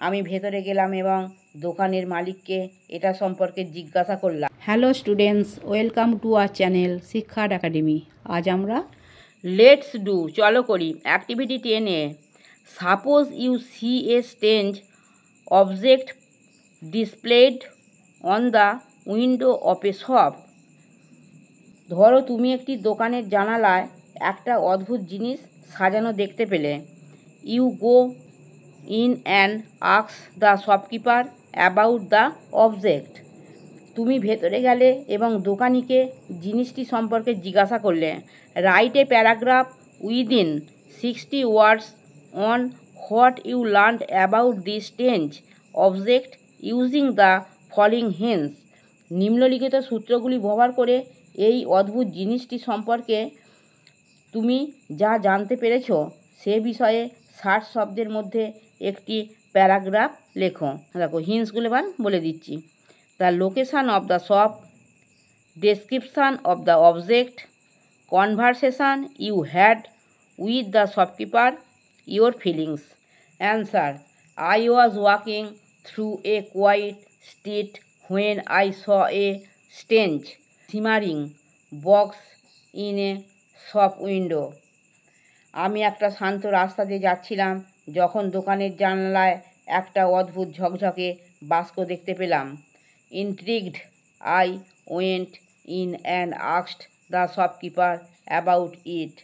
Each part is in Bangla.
আমি ভেতরে গেলাম এবং দোকানের মালিককে এটা সম্পর্কে জিজ্ঞাসা করলাম। Hello students, welcome to our channel শিক্ষার একাডেমি। আজ আমরা লেটস ডু চলো করি অ্যাক্টিভিটি 10-এ suppose you see a strange object displayed on the window of a shop. ধরো তুমি একটি দোকানের জানালায় একটা অদ্ভুত জিনিস সাজানো দেখতে পেলে। You go in and ask the shopkeeper about the object. তুমি ভেতরে গেলে এবং দোকানিকে জিনিসটি সম্পর্কে জিজ্ঞাসা করলে। Write a paragraph within 60 words on what you learned about this strange object using the following hints. নিম্নলিখিত সূত্রগুলি ব্যবহার করে এই অদ্ভুত জিনিসটি সম্পর্কে তুমি যা জানতে পেরেছ সে বিষয়ে 60 শব্দের মধ্যে একটি প্যারাগ্রাফ লেখো। দেখো হিন্টসগুলো এবার বলে দিচ্ছি। The location of the shop, description of the object, conversation you had with the shopkeeper, your feelings. Answer: I was walking through a quiet street when I saw a strange shimmering box in a shop window. আমি একটা শান্ত রাস্তা দিয়ে যাচ্ছিলাম যখন দোকানের জানালায় একটা অদ্ভুত ঝকঝকে বাক্স দেখতে পেলাম। Intrigued, I went in and asked the shopkeeper about it.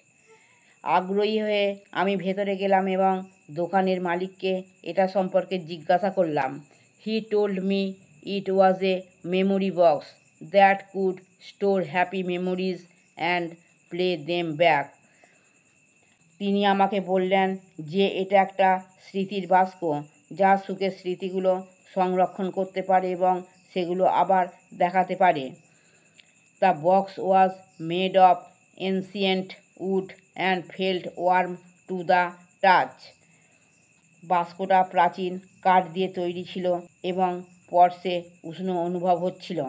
আগ্রহী হয়ে আমি ভেতরে গেলাম এবং দোকানের মালিককে এটা সম্পর্কে জিজ্ঞাসা করলাম। He told me it was a memory box that could store happy memories and play them back. তিনি আমাকে বললেন যে এটা একটা স্মৃতির বাক্স যা সুখের স্মৃতিগুলো সংরক্ষণ করতে পারে এবং সেগুলো আবার দেখাতে পারে। The box was made of ancient wood and felt warm to the touch. বাক্সটা প্রাচীন কাঠ দিয়ে তৈরি ছিল এবং স্পর্শে উষ্ণ অনুভব হচ্ছিল।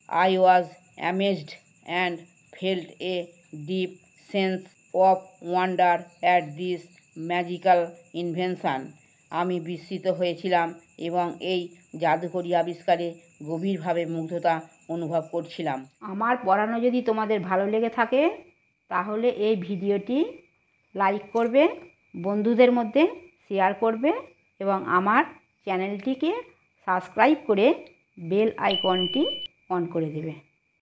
I was amazed and felt a deep sense of wonder at this magical invention. আমি বিস্মিত হয়েছিলাম এবং এই জাদুকরী আবিষ্কারে গভীরভাবে মুগ্ধতা অনুভব করছিলাম। আমার পড়ানো যদি তোমাদের ভালো লেগে থাকে তাহলে এই ভিডিওটি লাইক করবে, বন্ধুদের মধ্যে শেয়ার করবে এবং আমার চ্যানেলটিকে সাবস্ক্রাইব করে বেল আইকনটি অন করে দেবে।